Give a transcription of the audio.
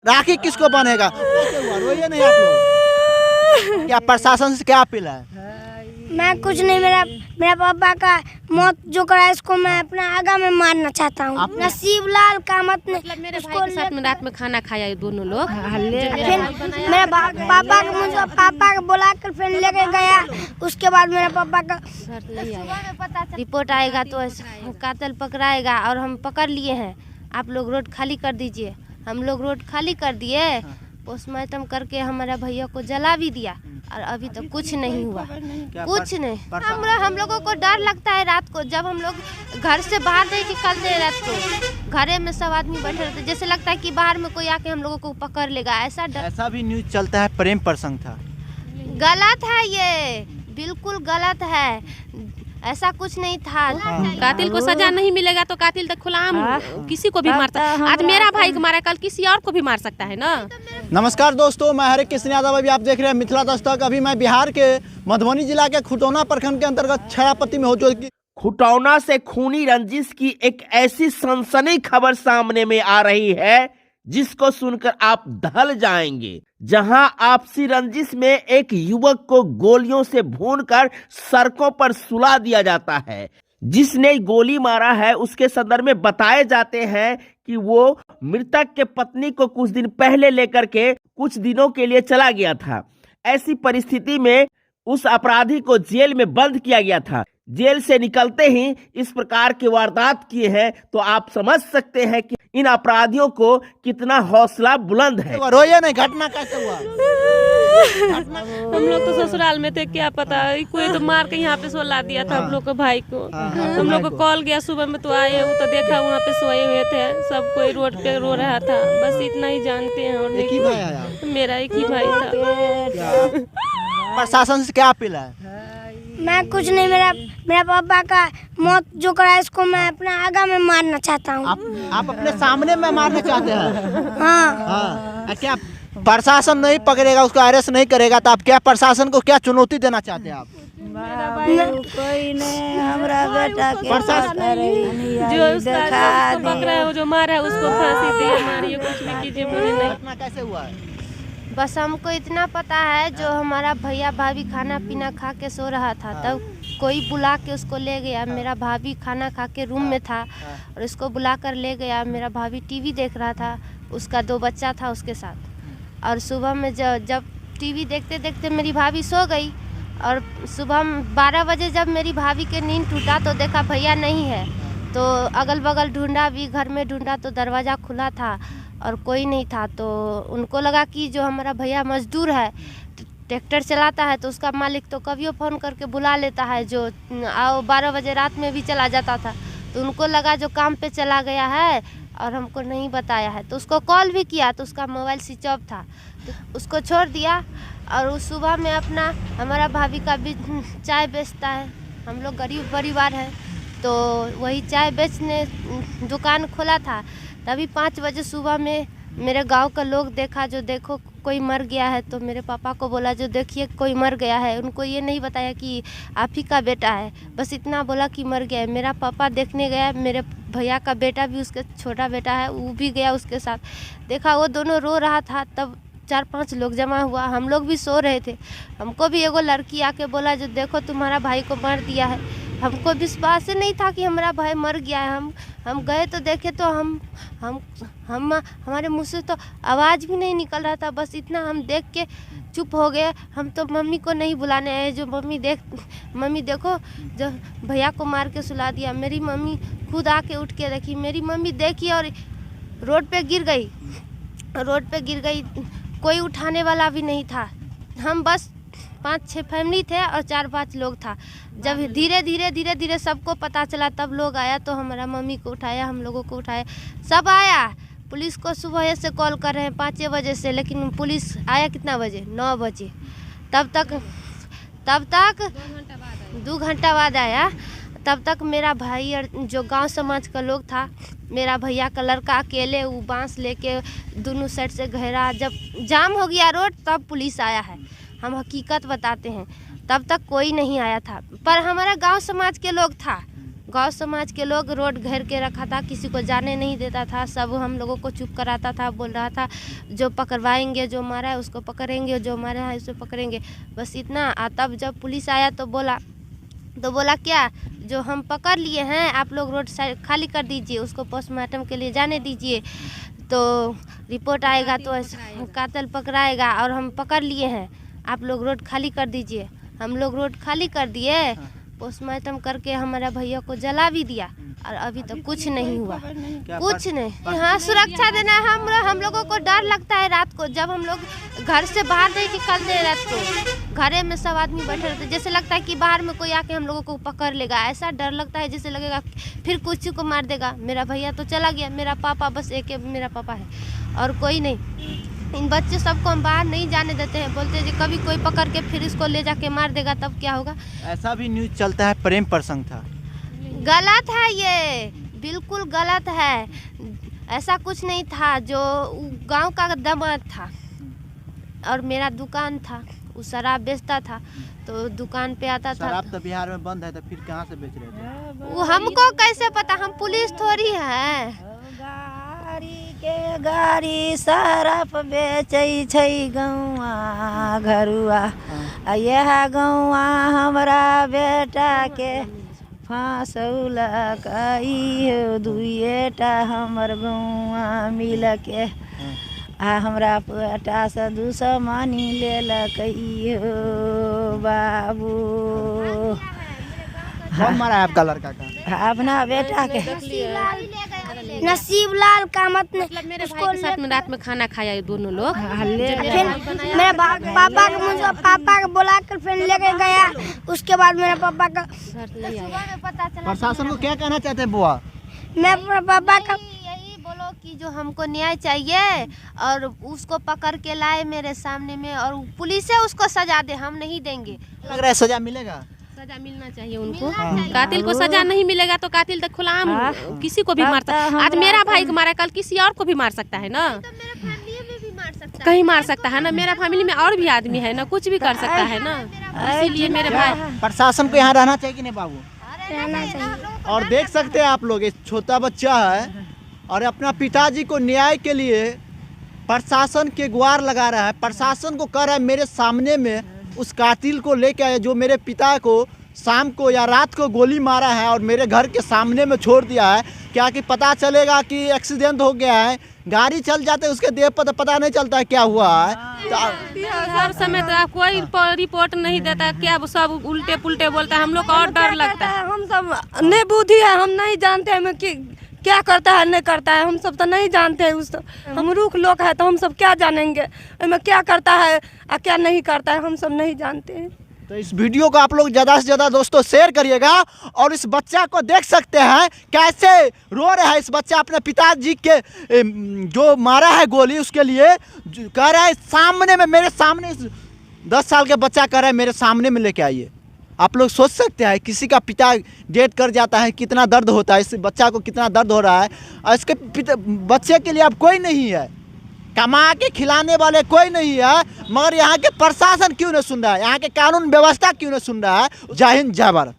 राखी किसको बनेगा? कैसे हुआ? रोइए नहीं आप लोग। क्या प्रशासन से क्या अपील है? मैं कुछ नहीं, मेरा पापा का मौत जो करा इसको मैं अपना आगा में मारना चाहता हूँ। नसीब लाल कामत ने मतलब मेरे भाई के साथ में रात में खाना खाया ये दोनों लोग। फिर मेरा पापा को मुझे पापा को बुला कर फिर लेके गया। उसके बाद मेरा पापा का रिपोर्ट आएगा तो कातिल पकड़ाएगा और हम पकड़ लिए हैं। आप लोग रोड खाली कर दीजिए। हम लोग रोड खाली कर दिए, पोस्टमार्टम करके हमारा भैया को जला भी दिया और अभी तक कुछ नहीं हुआ, कुछ नहीं। हम लोगों को डर लगता है रात को, जब हम लोग घर से बाहर नहीं निकलते रात को, घरे में सब आदमी बैठे रहते, जैसे लगता है कि बाहर में कोई आके हम लोगों को पकड़ लेगा, ऐसा डर। ऐसा भी न्यूज चलता है प्रेम प्रसंग था। गलत है, ये बिल्कुल गलत है, ऐसा कुछ नहीं था। कातिल को सजा नहीं मिलेगा तो कातिल तो खुलाम किसी को भी मारता है। आज मेरा भाई को मारा, कल किसी और को भी मार सकता है ना। नमस्कार दोस्तों, मैं हरे कृष्ण यादव। अभी आप देख रहे हैं मिथिला दस्तक। अभी मैं बिहार के मधुबनी जिला के खुटौना प्रखंड के अंतर्गत छड़ापत्ती में हो, जो कि खुटौना से खूनी रंजिश की एक ऐसी सनसनी खबर सामने में आ रही है जिसको सुनकर आप दहल जाएंगे। जहां आपसी रंजिश में एक युवक को गोलियों से भूनकर सड़कों पर सुला दिया जाता है। जिसने गोली मारा है उसके संदर्भ में बताए जाते हैं कि वो मृतक के पत्नी को कुछ दिन पहले लेकर के कुछ दिनों के लिए चला गया था। ऐसी परिस्थिति में उस अपराधी को जेल में बंद किया गया था। जेल से निकलते ही इस प्रकार की वारदात किए हैं तो आप समझ सकते हैं कि इन अपराधियों को कितना हौसला बुलंद है। रोइए नहीं, घटना कैसे हुआ? हम लोग तो ससुराल में थे, क्या पता कोई तो मार के यहाँ पे सोला दिया था हम लोग को भाई को। हम लोग को कॉल गया सुबह में तो आए, वो तो देखा वहाँ पे सोए हुए थे, सब कोई रोड पे रो रहा था, बस इतना ही जानते हैं। और एक ही भाई आया? मेरा एक ही भाई था। प्रशासन से क्या अपील है? मैं कुछ नहीं, मेरा पापा का मौत जो करा इसको मैं अपना आगा में मारना चाहता हूँ। आप अपने सामने में मारना चाहते हैं? हाँ। क्या प्रशासन नहीं पकड़ेगा, उसको अरेस्ट नहीं करेगा तो आप क्या प्रशासन को क्या चुनौती देना चाहते हैं आप? कोई नहीं, हमारा बेटा के जो उसका पकड़ा है, जो मारा है उसको फांसी दिए, मारिए, कुछ भी कीजिए, बोले नहीं। घटना कैसे हुआ है? बस हमको इतना पता है, जो हमारा भैया भाभी खाना पीना खा के सो रहा था, तब कोई बुला के उसको ले गया। मेरा भाभी खाना खा के रूम में था और उसको बुला कर ले गया। मेरा भाभी टीवी देख रहा था, उसका 2 बच्चा था उसके साथ। और सुबह में जब टीवी देखते देखते मेरी भाभी सो गई और सुबह 12 बजे जब मेरी भाभी के नींद टूटा तो देखा भैया नहीं है। तो अगल बगल ढूंढा, भी घर में ढूंढा तो दरवाज़ा खुला था और कोई नहीं था। तो उनको लगा कि जो हमारा भैया मजदूर है, ट्रैक्टर चलाता है, तो उसका मालिक तो कभी फ़ोन करके बुला लेता है, जो आओ 12 बजे रात में भी चला जाता था। तो उनको लगा जो काम पे चला गया है और हमको नहीं बताया है। तो उसको कॉल भी किया तो उसका मोबाइल स्विच ऑफ था, तो उसको छोड़ दिया। और उस सुबह में अपना हमारा भाभी का भी चाय बेचता है, हम लोग गरीब परिवार है, तो वही चाय बेचने दुकान खोला था। तभी 5 बजे सुबह में मेरे गांव का लोग देखा, जो देखो कोई मर गया है। तो मेरे पापा को बोला जो देखिए कोई मर गया है। उनको ये नहीं बताया कि आप ही का बेटा है, बस इतना बोला कि मर गया है। मेरा पापा देखने गया, मेरे भैया का बेटा भी, उसके छोटा बेटा है, वो भी गया उसके साथ। देखा वो दोनों रो रहा था, तब 4-5 लोग जमा हुआ। हम लोग भी सो रहे थे, हमको भी एगो लड़की आके बोला जो देखो तुम्हारा भाई को मार दिया है। हमको विश्वास ही नहीं था कि हमारा भाई मर गया है। हम गए तो देखे तो हम हमारे मुँह से तो आवाज़ भी नहीं निकल रहा था। बस इतना हम देख के चुप हो गए। हम तो मम्मी को नहीं बुलाने आए, जो मम्मी देखो जो भैया को मार के सुला दिया। मेरी मम्मी खुद आके उठ के देखी, मेरी मम्मी देखी और रोड पे गिर गई। कोई उठाने वाला भी नहीं था। हम बस 5-6 फैमिली थे और 4-5 लोग था। जब धीरे धीरे सबको पता चला, तब लोग आया तो हमारा मम्मी को उठाया, हम लोगों को उठाया, सब आया। पुलिस को सुबह से कॉल कर रहे हैं 5 बजे से, लेकिन पुलिस आया कितना बजे? 9 बजे। तब तक 2 घंटा बाद आया। तब तक मेरा भाई और जो गांव समाज का लोग था, मेरा भैया का लड़का अकेले वो बांस लेके दोनों साइड से घेरा। जब जाम हो गया रोड तब पुलिस आया है, हम हकीकत बताते हैं। तब तक कोई नहीं आया था, पर हमारा गांव समाज के लोग था गांव समाज के लोग रोड घेर के रखा था, किसी को जाने नहीं देता था, सब हम लोगों को चुप कराता था, बोल रहा था जो पकड़वाएंगे, जो मारा है उसको पकड़ेंगे, जो मारा है उसको पकड़ेंगे, बस इतना। तब जब पुलिस आया तो बोला क्या, जो हम पकड़ लिए हैं आप लोग रोड साइड खाली कर दीजिए, उसको पोस्टमार्टम के लिए जाने दीजिए, तो रिपोर्ट आएगा तो कातिल पकड़ाएगा, और हम पकड़ लिए हैं, आप लोग रोड खाली कर दीजिए। हम लोग रोड खाली कर दिए, पोस्टमार्टम करके हमारा भैया को जला भी दिया, और अभी तक कुछ नहीं हुआ, कुछ नहीं। हाँ, सुरक्षा देना है। हम लोगों को डर लगता है रात को, जब हम लोग घर से बाहर नहीं निकलते हैं रात को, घरे में सब आदमी बैठे रहते, जैसे लगता है कि बाहर में कोई आके हम लोगों को पकड़ लेगा, ऐसा डर लगता है जैसे लगेगा फिर कुछ को मार देगा। मेरा भैया तो चला गया, मेरा पापा बस एक मेरा पापा है और कोई नहीं। इन बच्चे सबको हम बाहर नहीं जाने देते हैं, बोलते हैं कभी कोई पकड़ के फिर इसको ले जाके मार देगा तब क्या होगा। ऐसा भी न्यूज़ चलता है प्रेम प्रसंग था, गलत है, ये बिल्कुल गलत है। ऐसा कुछ नहीं था, जो गांव का दामाद था और मेरा दुकान था, वो शराब बेचता था, तो दुकान पे आता था। शराब तो बिहार में बंद है, तो फिर कहाँ से बेच रहे थे? वो हमको कैसे पता, हम पुलिस थोड़ी है। गाड़ी शराब बेचै छै गौआ घरुआ, यह गौआ हमरा बेटा के फांसौलक, दुइटा हमर गौआ मिल के आ हमरा पेटा से 200 मानी लेलक बाबू। कौन मारा है आपका लड़का का? अपना बेटा के नसीब लाल कामत ने मेरे भाई के साथ में रात में खाना खाया ये दोनों लोग। फिर मेरे पापा को मुझे पापा को बुला कर फिर लेके गया, उसके बाद मेरे पापा का प्रशासन को क्या कहना चाहते हैं बुआ? मैं अपने पापा का यही बोलो कि जो हमको न्याय चाहिए और उसको पकड़ के लाए मेरे सामने में, और पुलिस से उसको सजा दे, हम नहीं देंगे। लग रहा है सजा मिलेगा? सजा मिलना चाहिए उनको। कातिल को सजा नहीं मिलेगा तो कातिल तो खुलाम किसी को भी मार सकता है। आज मेरा भाई को मारा, कल किसी और को भी मार सकता है ना, तो मेरे फैमिली में भी मार सकता कहीं मार सकता है ना, मेरा फैमिली में और भी आदमी है ना, कुछ भी कर सकता है ना, इसीलिए मेरे भाई। प्रशासन को यहाँ रहना चाहिए कि नहीं बाबू? रहना चाहिए। और देख सकते हैं आप लोग, एक छोटा बच्चा है और अपना पिताजी को न्याय के लिए प्रशासन के गुहार लगा रहा है। प्रशासन को कह रहा है मेरे सामने में उस कातिल को लेके आए जो मेरे पिता को शाम को या रात को गोली मारा है और मेरे घर के सामने में छोड़ दिया है। क्या कि पता चलेगा कि एक्सीडेंट हो गया है, गाड़ी चल जाते उसके देह पर तो पता नहीं चलता है क्या हुआ है। हर समय तो कोई रिपोर्ट नहीं देता, क्या सब उल्टे पुल्टे बोलता है, हम लोग को और डर लगता है। हम सब नहीं बुद्धि है, हम नहीं जानते हैं कि क्या करता है नहीं करता है, हम सब तो नहीं जानते हैं। उस हम रूख लोग है तो हम सब क्या जानेंगे उसमें क्या करता है और क्या नहीं करता है, हम सब नहीं जानते हैं। तो इस वीडियो को आप लोग ज़्यादा से ज़्यादा दोस्तों शेयर करिएगा। और इस बच्चा को देख सकते हैं कैसे रो रहा है। इस बच्चा अपने पिताजी के जो मारा है गोली उसके लिए कह रहा है सामने में, मेरे सामने 10 साल के बच्चा कह रहा है मेरे सामने में लेके आइए। आप लोग सोच सकते हैं किसी का पिता डेथ कर जाता है कितना दर्द होता है, इस बच्चा को कितना दर्द हो रहा है। और इसके बच्चे के लिए अब कोई नहीं है, कमा के खिलाने वाले कोई नहीं है, मगर यहाँ के प्रशासन क्यों नहीं सुन रहा है, यहाँ के कानून व्यवस्था क्यों नहीं सुन रहा है। जय हिंद जय भारत।